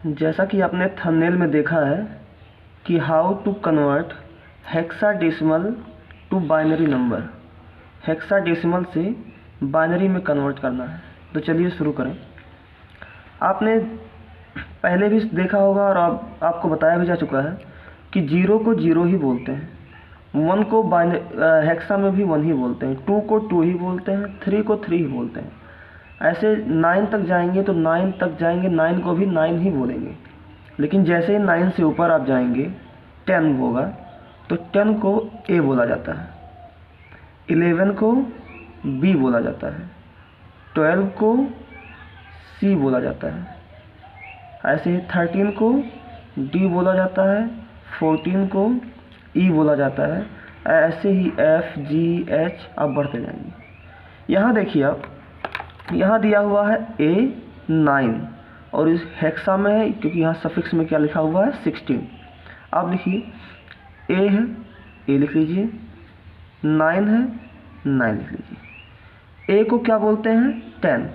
जैसा कि आपने थंबनेल में देखा है कि how to convert hexadecimal to binary number, hexadecimal से बाइनरी में कन्वर्ट करना है। तो चलिए शुरू करें। आपने पहले भी देखा होगा और आपको बताया भी जा चुका है कि 0 को 0 ही बोलते हैं, 1 को हेक्सा में भी 1 ही बोलते हैं, 2 को 2 ही बोलते हैं, 3 को 3 ही बोलते हैं। ऐसे 9 तक जाएंगे तो 9 तक जाएंगे, 9 को भी 9 ही बोलेंगे। लेकिन जैसे ही 9 से ऊपर आप जाएंगे 10 होगा तो 10 को ए बोला जाता है, 11 को बी बोला जाता है, 12 को सी बोला जाता है, ऐसे ही 13 को डी बोला जाता है, 14 को ई बोला जाता है, ऐसे ही एफ जी एच आप बढ़ते जाएंगे। यहाँ देखिए आप, यहाँ दिया हुआ है ए 9 और इस हेक्सा में है क्योंकि यहाँ सफिक्स में क्या लिखा हुआ है 16। आप लिखिए ए है, ए लिख लीजिए, 9 है, 9 लिख लीजिए। ए को क्या बोलते हैं 10,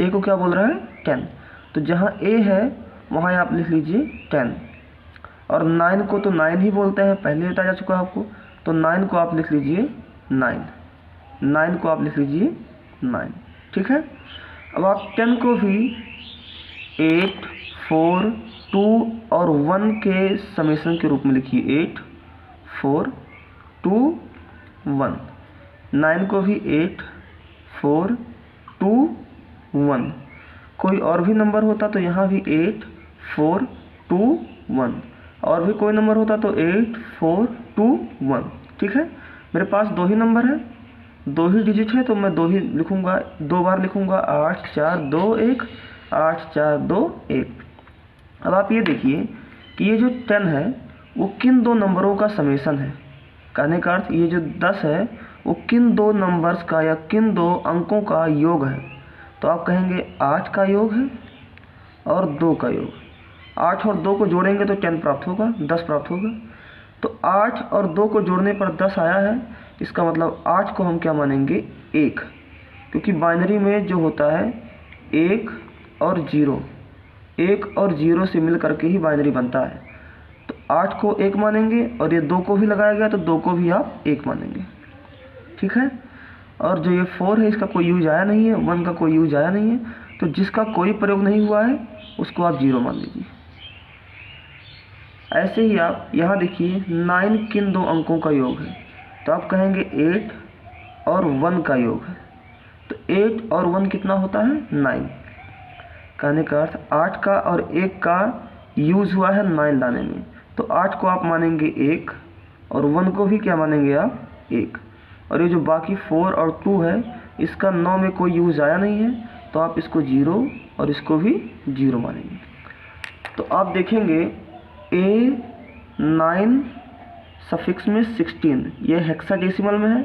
ए को क्या बोल रहा है 10, तो जहाँ ए है वहाँ आप लिख लीजिए 10। और 9 को तो 9 ही बोलते हैं, पहले बताया जा चुका है आपको, तो 9 को आप लिख लीजिए 9, 9 को आप लिख लीजिए 9, ठीक है। अब आप 10 को भी 8, 4, 2 और 1 के समेशन के रूप में लिखिए, 8, 4, 2, 1। 9 को भी 8, 4, 2, 1। कोई और भी नंबर होता तो यहाँ भी 8, 4, 2, 1, और भी कोई नंबर होता तो 8, 4, 2, 1, ठीक है। मेरे पास 2 ही नंबर है, 2 ही डिजिट है तो मैं 2 ही लिखूँगा, 2 बार लिखूँगा, 8 4 2 1, 8 4 2 1। अब आप ये देखिए कि ये जो 10 है वो किन 2 नंबरों का समेशन है। कहने का अर्थ ये जो 10 है वो किन 2 नंबर्स का या किन 2 अंकों का योग है। तो आप कहेंगे 8 का योग है और 2 का योग। 8 और 2 को जोड़ेंगे तो 10 प्राप्त होगा, 10 प्राप्त होगा। तो 8 और 2 को जोड़ने पर 10 आया है, इसका मतलब 8 को हम क्या मानेंगे 1, क्योंकि बाइनरी में जो होता है 1 और 0, 1 और 0 से मिल करके ही बाइनरी बनता है। तो 8 को 1 मानेंगे और ये 2 को भी लगाया गया तो 2 को भी आप 1 मानेंगे, ठीक है। और जो ये 4 है इसका कोई यूज आया नहीं है, 1 का कोई यूज आया नहीं है, तो जिसका कोई प्रयोग नहीं हुआ है उसको आप 0 मान लीजिए। ऐसे ही आप यहाँ देखिए 9 किन 2 अंकों का योग है, तो आप कहेंगे 8 और 1 का योग है। तो 8 और 1 कितना होता है 9। कहने का अर्थ 8 का और 1 का यूज़ हुआ है 9 लाने में, तो 8 को आप मानेंगे 1 और 1 को भी क्या मानेंगे आप 1। और ये जो बाकी 4 और 2 है इसका 9 में कोई यूज़ आया नहीं है, तो आप इसको 0 और इसको भी 0 मानेंगे। तो आप देखेंगे A9 सफिक्स में 16 ये हेक्साडेसिमल में है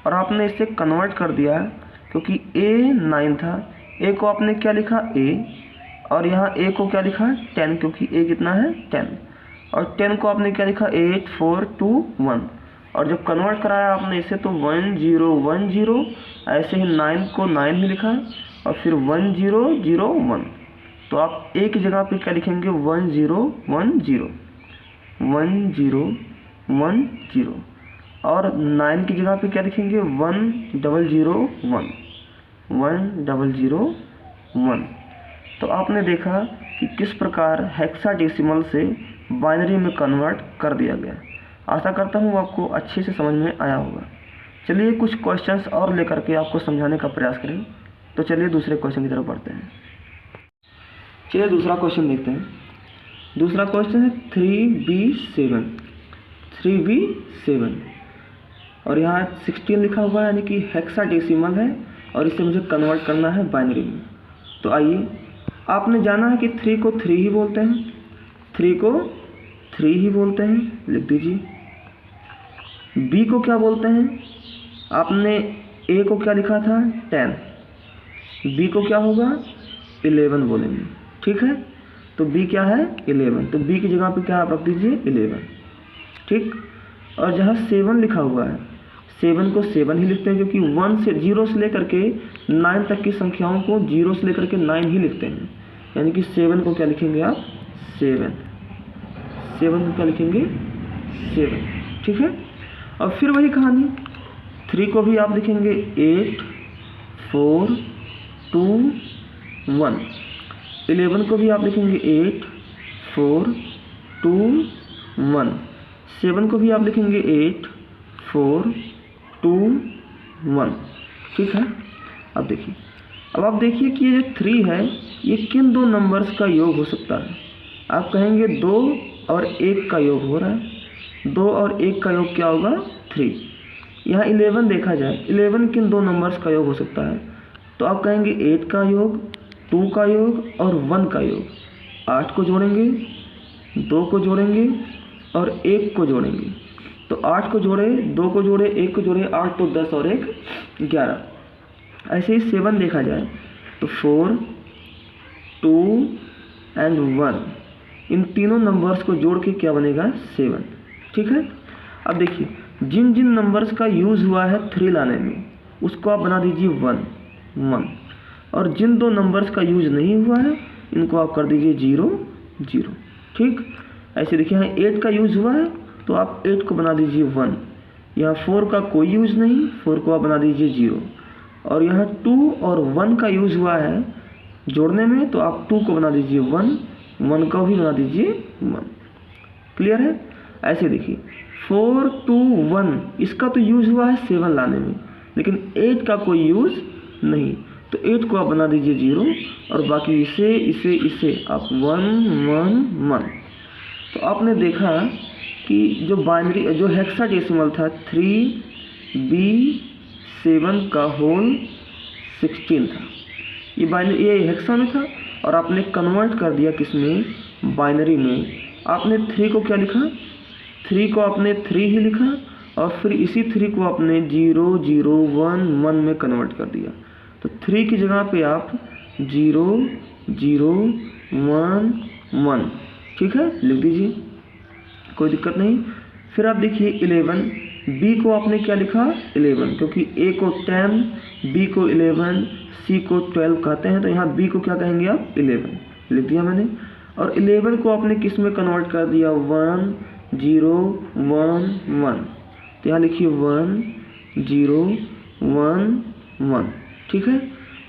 और आपने इसे कन्वर्ट कर दिया है क्योंकि A9 था, A को आपने क्या लिखा A, और यहाँ A को क्या लिखा है 10, क्योंकि A कितना है 10, और 10 को आपने क्या लिखा 8 4 2 1, और जब कन्वर्ट कराया आपने इसे तो 1 0 1 0, ऐसे ही 9 को 9 ही लिखा है और फिर 1 0 0 1। तो आप A की जगह पे क्या लिखेंगे 1 0 1 0 1 0 1 0, और 9 की जगह पे क्या लिखेंगे 1 0 0 1 1 0 0 1। तो आपने देखा कि किस प्रकार हेक्साडेसिमल से बाइनरी में कन्वर्ट कर दिया गया। आशा करता हूँ आपको अच्छे से समझ में आया होगा। चलिए कुछ क्वेश्चंस और लेकर के आपको समझाने का प्रयास करें। तो चलिए दूसरे क्वेश्चन की तरफ बढ़ते हैं। चलिए दूसरा क्वेश्चन देखते हैं। दूसरा क्वेश्चन है 3B7, 3B7, और यहाँ 16 लिखा हुआ है, यानी कि हेक्साडेसिमल है और इसे मुझे कन्वर्ट करना है बाइनरी में। तो आइए, आपने जाना है कि 3 को 3 ही बोलते हैं, 3 को 3 ही बोलते हैं, लिख दीजिए। B को क्या बोलते हैं, आपने A को क्या लिखा था 10, B को क्या होगा 11 बोलेंगे, ठीक है। तो B क्या है 11, तो B की जगह पे क्या आप रख दीजिए 11, ठीक। और जहाँ 7 लिखा हुआ है 7 को 7 ही लिखते हैं, क्योंकि 1 से 0 से लेकर के 9 तक की संख्याओं को 0 से लेकर के 9 ही लिखते हैं। यानी कि 7 को क्या लिखेंगे आप 7 को क्या लिखेंगे 7, ठीक है। अब फिर वही कहानी, 3 को भी आप लिखेंगे 8 4 2 1। 11 को भी आप लिखेंगे 8 4 2 1। 7 को भी आप लिखेंगे 8 4 2 1, ठीक है। अब देखिए कि ये जो 3 है ये किन दो नंबर्स का योग हो सकता है। आप कहेंगे 2 और 1 का योग हो रहा है। 2 और 1 का योग क्या होगा 3। यहाँ 11 देखा जाए, 11 किन दो नंबर्स का योग हो सकता है, तो आप कहेंगे 8 का योग, 2 का योग और 1 का योग। 8 को जोड़ेंगे, 2 को जोड़ेंगे और 1 को जोड़ेंगे। तो 8 को जोड़े, 2 को जोड़े, 1 को जोड़े, 8 तो 10 और 1 11। ऐसे ही 7 देखा जाए तो 4 2 एंड 1, इन तीनों नंबर्स को जोड़ के क्या बनेगा 7, ठीक है। अब देखिए जिन जिन नंबर्स का यूज़ हुआ है 3 लाने में उसको आप बना दीजिए 1 और जिन दो नंबर्स का यूज़ नहीं हुआ है इनको आप कर दीजिए 0 0, ठीक। ऐसे देखिए यहाँ 8 का यूज़ हुआ है तो आप 8 को बना दीजिए 1। यहाँ 4 का कोई यूज़ नहीं, 4 को आप बना दीजिए 0। और यहाँ 2 और 1 का यूज़ हुआ है जोड़ने में तो आप 2 को बना दीजिए 1 का भी बना दीजिए 1। क्लियर है। ऐसे देखिए 4 2 1 इसका तो यूज़ हुआ है 7 लाने में, लेकिन 8 का कोई यूज़ नहीं, तो 8 को आप बना दीजिए 0 और बाकी इसे आप 1 1 1। तो आपने देखा कि जो बाइनरी जो हेक्साडेसिमल था 3b7 का होल 16 था। ये बाइनरी, ये हेक्सा में था और आपने कन्वर्ट कर दिया किसमें बाइनरी में। आपने 3 को क्या लिखा, 3 को आपने 3 ही लिखा और फिर इसी 3 को आपने 0 0 1 1 में कन्वर्ट कर दिया। तो 3 की जगह पे आप 0 0 1 1, ठीक है, लिख दीजिए, कोई दिक्कत नहीं। फिर आप देखिए 11, b को आपने क्या लिखा 11, क्योंकि a को 10 b को 11 c को 12 कहते हैं, तो यहाँ b को क्या कहेंगे आप 11, लिख दिया मैंने। और 11 को आपने किस में कन्वर्ट कर दिया 1 0 1 1, तो यहाँ लिखिए 1 0 1 1, ठीक है।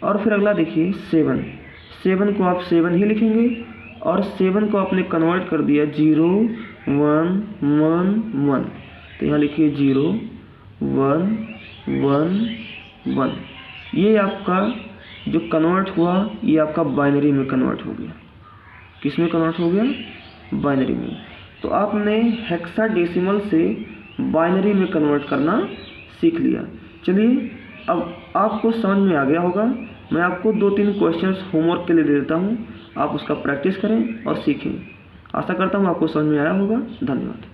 और फिर अगला देखिए 7 को आप 7 ही लिखेंगे और 7 को आपने कन्वर्ट कर दिया 0 1 1 1, तो यहाँ लिखिए 0 1 1 1। ये आपका जो कन्वर्ट हुआ ये आपका बाइनरी में कन्वर्ट हो गया। किस में कन्वर्ट हो गया, बाइनरी में। तो आपने हेक्साडेसिमल से बाइनरी में कन्वर्ट करना सीख लिया। चलिए अब आपको समझ में आ गया होगा। मैं आपको 2-3 क्वेश्चंस होमवर्क के लिए दे देता हूँ, आप उसका प्रैक्टिस करें और सीखें। आशा करता हूँ आपको समझ में आया होगा। धन्यवाद।